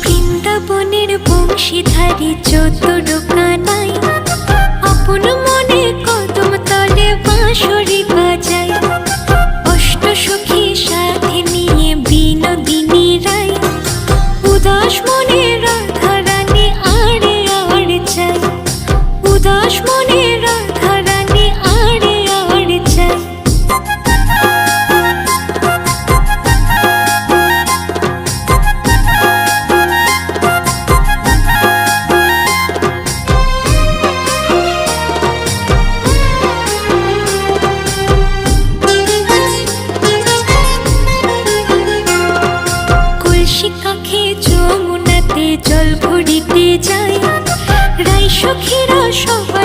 বৃন্দাবনের বংশীধারী চতুর কানাই আপন মনে কদম তলে বাঁশরি বাজায়। অষ্ট সখী সাথে নিয়ে বিনোদিনী রায় উদাস মনে রাধা রানী আড়ে আড়ে চায়। উদাস মনে রাধা রানী আড়ে আড়ে চায়। কাখে যমুনাতে জল ভরিতে যায়। রাই সখীরা সবাই